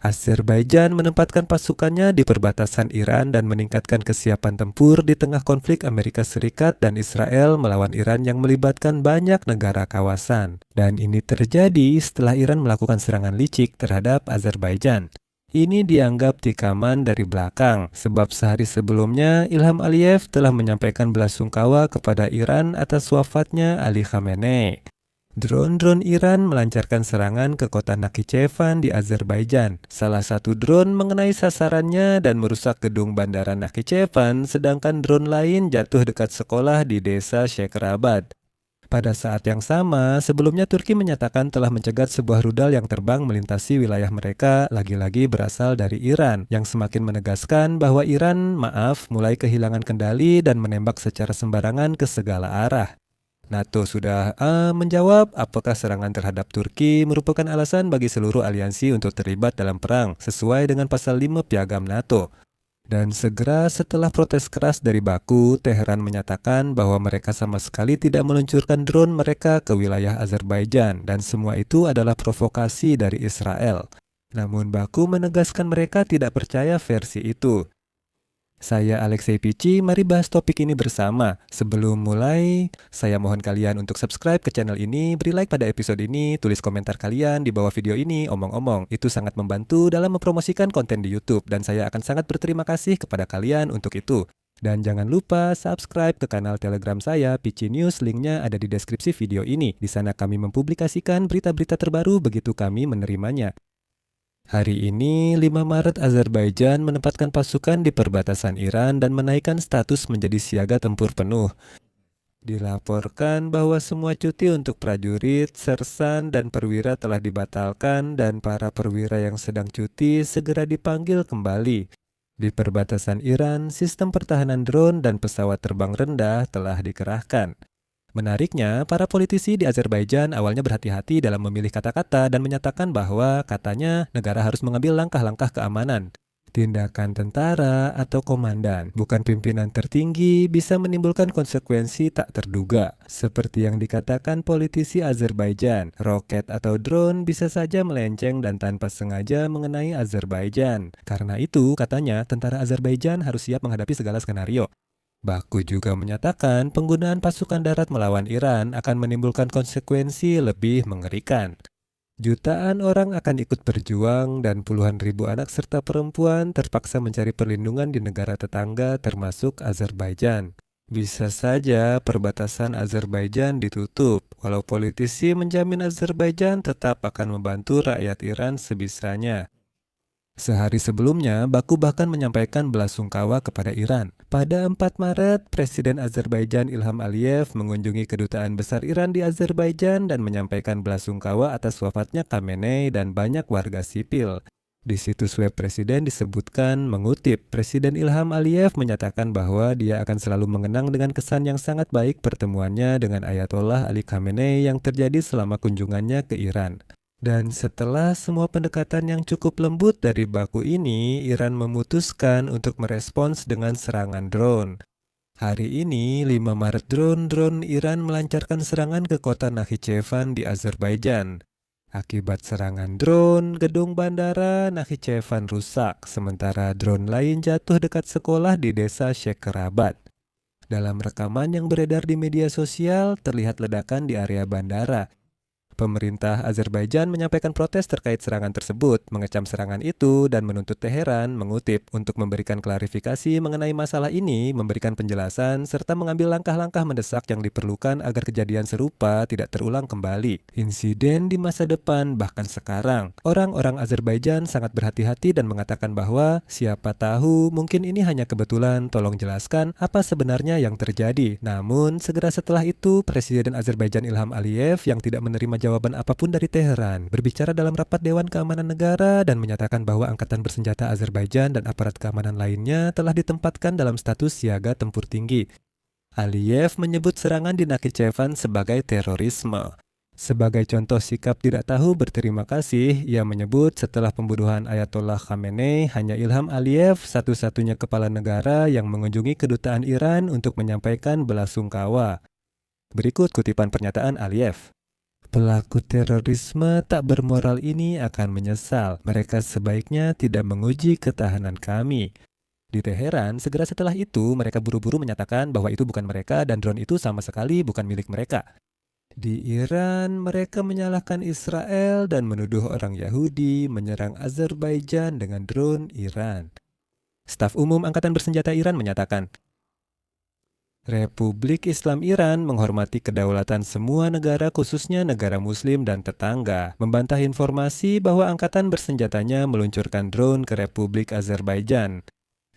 Azerbaijan menempatkan pasukannya di perbatasan Iran dan meningkatkan kesiapan tempur di tengah konflik Amerika Serikat dan Israel melawan Iran yang melibatkan banyak negara kawasan. Dan ini terjadi setelah Iran melakukan serangan licik terhadap Azerbaijan. Ini dianggap tikaman dari belakang, sebab sehari sebelumnya Ilham Aliyev telah menyampaikan belasungkawa kepada Iran atas wafatnya Ali Khamenei. Drone-drone Iran melancarkan serangan ke kota Nakhichevan di Azerbaijan. Salah satu drone mengenai sasarannya dan merusak gedung bandara Nakhichevan, sedangkan drone lain jatuh dekat sekolah di desa Sheikhrabad. Pada saat yang sama, sebelumnya Turki menyatakan telah mencegat sebuah rudal yang terbang melintasi wilayah mereka, lagi-lagi berasal dari Iran, yang semakin menegaskan bahwa Iran, mulai kehilangan kendali dan menembak secara sembarangan ke segala arah. NATO sudah menjawab apakah serangan terhadap Turki merupakan alasan bagi seluruh aliansi untuk terlibat dalam perang sesuai dengan pasal 5 Piagam NATO. Dan segera setelah protes keras dari Baku, Teheran menyatakan bahwa mereka sama sekali tidak meluncurkan drone mereka ke wilayah Azerbaijan dan semua itu adalah provokasi dari Israel. Namun Baku menegaskan mereka tidak percaya versi itu. Saya Alexei Pici, mari bahas topik ini bersama. Sebelum mulai, saya mohon kalian untuk subscribe ke channel ini, beri like pada episode ini, tulis komentar kalian di bawah video ini, omong-omong. Itu sangat membantu dalam mempromosikan konten di YouTube, dan saya akan sangat berterima kasih kepada kalian untuk itu. Dan jangan lupa subscribe ke kanal Telegram saya, Pici News, linknya ada di deskripsi video ini. Di sana kami mempublikasikan berita-berita terbaru begitu kami menerimanya. Hari ini, 5 Maret, Azerbaijan menempatkan pasukan di perbatasan Iran dan menaikkan status menjadi siaga tempur penuh. Dilaporkan bahwa semua cuti untuk prajurit, sersan, dan perwira telah dibatalkan dan para perwira yang sedang cuti segera dipanggil kembali. Di perbatasan Iran, sistem pertahanan drone dan pesawat terbang rendah telah dikerahkan. Menariknya, para politisi di Azerbaijan awalnya berhati-hati dalam memilih kata-kata dan menyatakan bahwa katanya negara harus mengambil langkah-langkah keamanan. Tindakan tentara atau komandan, bukan pimpinan tertinggi, bisa menimbulkan konsekuensi tak terduga. Seperti yang dikatakan politisi Azerbaijan, roket atau drone bisa saja melenceng dan tanpa sengaja mengenai Azerbaijan. Karena itu, katanya tentara Azerbaijan harus siap menghadapi segala skenario. Baku juga menyatakan penggunaan pasukan darat melawan Iran akan menimbulkan konsekuensi lebih mengerikan. Jutaan orang akan ikut berjuang dan puluhan ribu anak serta perempuan terpaksa mencari perlindungan di negara tetangga termasuk Azerbaijan. Bisa saja perbatasan Azerbaijan ditutup, walau politisi menjamin Azerbaijan tetap akan membantu rakyat Iran sebisanya. Sehari sebelumnya, Baku bahkan menyampaikan belasungkawa kepada Iran. Pada 4 Maret, Presiden Azerbaijan Ilham Aliyev mengunjungi kedutaan besar Iran di Azerbaijan dan menyampaikan belasungkawa atas wafatnya Khamenei dan banyak warga sipil. Di situs web Presiden disebutkan, mengutip, Presiden Ilham Aliyev menyatakan bahwa dia akan selalu mengenang dengan kesan yang sangat baik pertemuannya dengan Ayatollah Ali Khamenei yang terjadi selama kunjungannya ke Iran. Dan setelah semua pendekatan yang cukup lembut dari Baku ini, Iran memutuskan untuk merespons dengan serangan drone. Hari ini, 5 Maret, drone Iran melancarkan serangan ke kota Nakhichevan di Azerbaijan. Akibat serangan drone, gedung bandara Nakhichevan rusak, sementara drone lain jatuh dekat sekolah di desa Sheikhrabad. Dalam rekaman yang beredar di media sosial, terlihat ledakan di area bandara. Pemerintah Azerbaijan menyampaikan protes terkait serangan tersebut, mengecam serangan itu, dan menuntut Teheran, mengutip, untuk memberikan klarifikasi mengenai masalah ini, memberikan penjelasan, serta mengambil langkah-langkah mendesak yang diperlukan agar kejadian serupa tidak terulang kembali. Insiden di masa depan, bahkan sekarang, orang-orang Azerbaijan sangat berhati-hati dan mengatakan bahwa, siapa tahu mungkin ini hanya kebetulan, tolong jelaskan apa sebenarnya yang terjadi. Namun, segera setelah itu, Presiden Azerbaijan Ilham Aliyev yang tidak menerima jawaban apapun dari Teheran, berbicara dalam rapat Dewan Keamanan Negara dan menyatakan bahwa angkatan bersenjata Azerbaijan dan aparat keamanan lainnya telah ditempatkan dalam status siaga tempur tinggi. Aliyev menyebut serangan di Nakhichevan sebagai terorisme. Sebagai contoh sikap tidak tahu berterima kasih, ia menyebut setelah pembunuhan Ayatollah Khamenei, hanya Ilham Aliyev satu-satunya kepala negara yang mengunjungi kedutaan Iran untuk menyampaikan belasungkawa. Berikut kutipan pernyataan Aliyev. Pelaku terorisme tak bermoral ini akan menyesal. Mereka sebaiknya tidak menguji ketahanan kami. Di Teheran, segera setelah itu mereka buru-buru menyatakan bahwa itu bukan mereka dan drone itu sama sekali bukan milik mereka. Di Iran, mereka menyalahkan Israel dan menuduh orang Yahudi menyerang Azerbaijan dengan drone Iran. Staf Umum Angkatan Bersenjata Iran menyatakan, Republik Islam Iran menghormati kedaulatan semua negara khususnya negara muslim dan tetangga, membantah informasi bahwa angkatan bersenjatanya meluncurkan drone ke Republik Azerbaijan.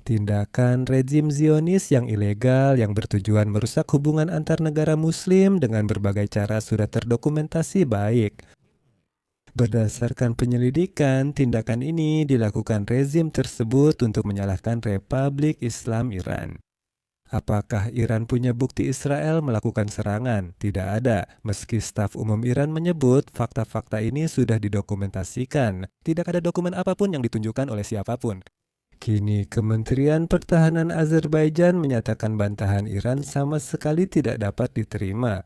Tindakan rezim Zionis yang ilegal yang bertujuan merusak hubungan antar negara muslim dengan berbagai cara sudah terdokumentasi baik. Berdasarkan penyelidikan, tindakan ini dilakukan rezim tersebut untuk menyalahkan Republik Islam Iran. Apakah Iran punya bukti Israel melakukan serangan? Tidak ada, meski staf umum Iran menyebut fakta-fakta ini sudah didokumentasikan. Tidak ada dokumen apapun yang ditunjukkan oleh siapapun. Kini Kementerian Pertahanan Azerbaijan menyatakan bantahan Iran sama sekali tidak dapat diterima.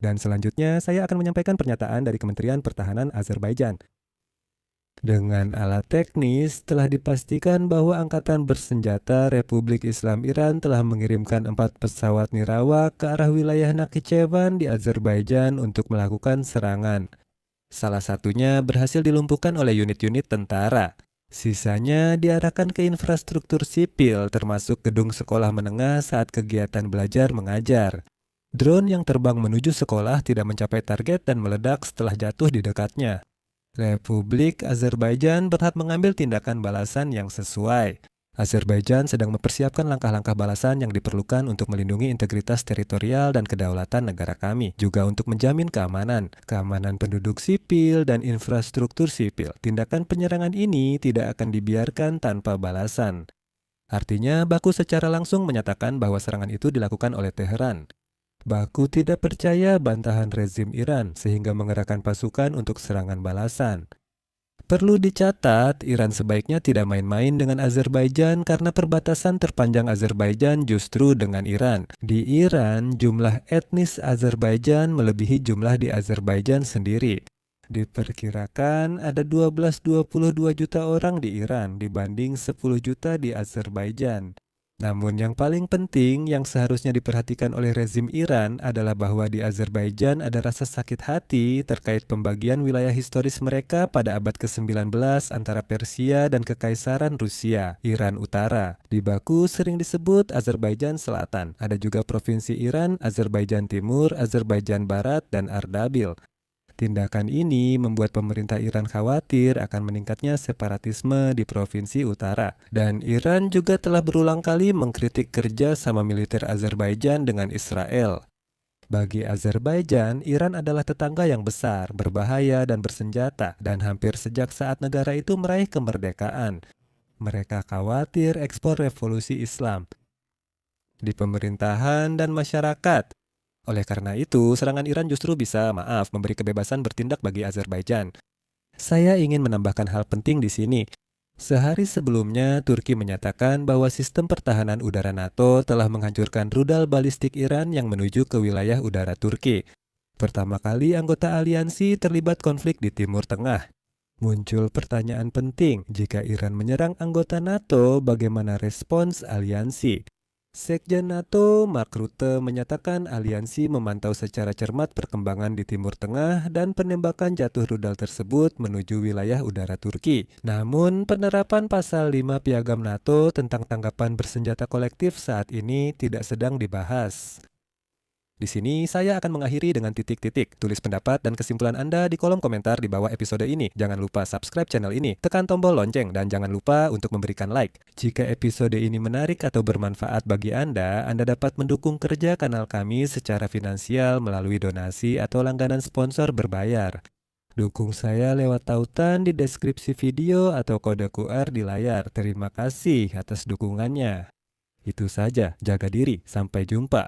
Dan selanjutnya saya akan menyampaikan pernyataan dari Kementerian Pertahanan Azerbaijan. Dengan alat teknis, telah dipastikan bahwa Angkatan Bersenjata Republik Islam Iran telah mengirimkan 4 pesawat Nirawa ke arah wilayah Nakhichevan di Azerbaijan untuk melakukan serangan. Salah satunya berhasil dilumpuhkan oleh unit-unit tentara. Sisanya diarahkan ke infrastruktur sipil, termasuk gedung sekolah menengah saat kegiatan belajar mengajar. Drone yang terbang menuju sekolah tidak mencapai target dan meledak setelah jatuh di dekatnya. Republik Azerbaijan berhak mengambil tindakan balasan yang sesuai. Azerbaijan sedang mempersiapkan langkah-langkah balasan yang diperlukan untuk melindungi integritas teritorial dan kedaulatan negara kami, juga untuk menjamin keamanan penduduk sipil dan infrastruktur sipil. Tindakan penyerangan ini tidak akan dibiarkan tanpa balasan. Artinya, Baku secara langsung menyatakan bahwa serangan itu dilakukan oleh Teheran. Baku tidak percaya bantahan rezim Iran sehingga mengerahkan pasukan untuk serangan balasan. Perlu dicatat, Iran sebaiknya tidak main-main dengan Azerbaijan karena perbatasan terpanjang Azerbaijan justru dengan Iran. Di Iran, jumlah etnis Azerbaijan melebihi jumlah di Azerbaijan sendiri. Diperkirakan ada 12-22 juta orang di Iran dibanding 10 juta di Azerbaijan. Namun yang paling penting yang seharusnya diperhatikan oleh rezim Iran adalah bahwa di Azerbaijan ada rasa sakit hati terkait pembagian wilayah historis mereka pada abad ke-19 antara Persia dan Kekaisaran Rusia, Iran Utara. Di Baku sering disebut Azerbaijan Selatan. Ada juga provinsi Iran, Azerbaijan Timur, Azerbaijan Barat, dan Ardabil. Tindakan ini membuat pemerintah Iran khawatir akan meningkatnya separatisme di provinsi utara. Dan Iran juga telah berulang kali mengkritik kerja sama militer Azerbaijan dengan Israel. Bagi Azerbaijan, Iran adalah tetangga yang besar, berbahaya, dan bersenjata, dan hampir sejak saat negara itu meraih kemerdekaan. Mereka khawatir ekspor revolusi Islam di pemerintahan dan masyarakat. Oleh karena itu, serangan Iran justru bisa, memberi kebebasan bertindak bagi Azerbaijan. Saya ingin menambahkan hal penting di sini. Sehari sebelumnya, Turki menyatakan bahwa sistem pertahanan udara NATO telah menghancurkan rudal balistik Iran yang menuju ke wilayah udara Turki. Pertama kali anggota aliansi terlibat konflik di Timur Tengah. Muncul pertanyaan penting, jika Iran menyerang anggota NATO, bagaimana respons aliansi? Sekjen NATO Mark Rutte menyatakan aliansi memantau secara cermat perkembangan di Timur Tengah dan penembakan jatuh rudal tersebut menuju wilayah udara Turki. Namun, penerapan pasal 5 Piagam NATO tentang tanggapan bersenjata kolektif saat ini tidak sedang dibahas. Di sini saya akan mengakhiri dengan titik-titik. Tulis pendapat dan kesimpulan Anda di kolom komentar di bawah episode ini. Jangan lupa subscribe channel ini, tekan tombol lonceng, dan jangan lupa untuk memberikan like. Jika episode ini menarik atau bermanfaat bagi Anda dapat mendukung kerja kanal kami secara finansial melalui donasi atau langganan sponsor berbayar. Dukung saya lewat tautan di deskripsi video atau kode QR di layar. Terima kasih atas dukungannya. Itu saja, jaga diri, sampai jumpa.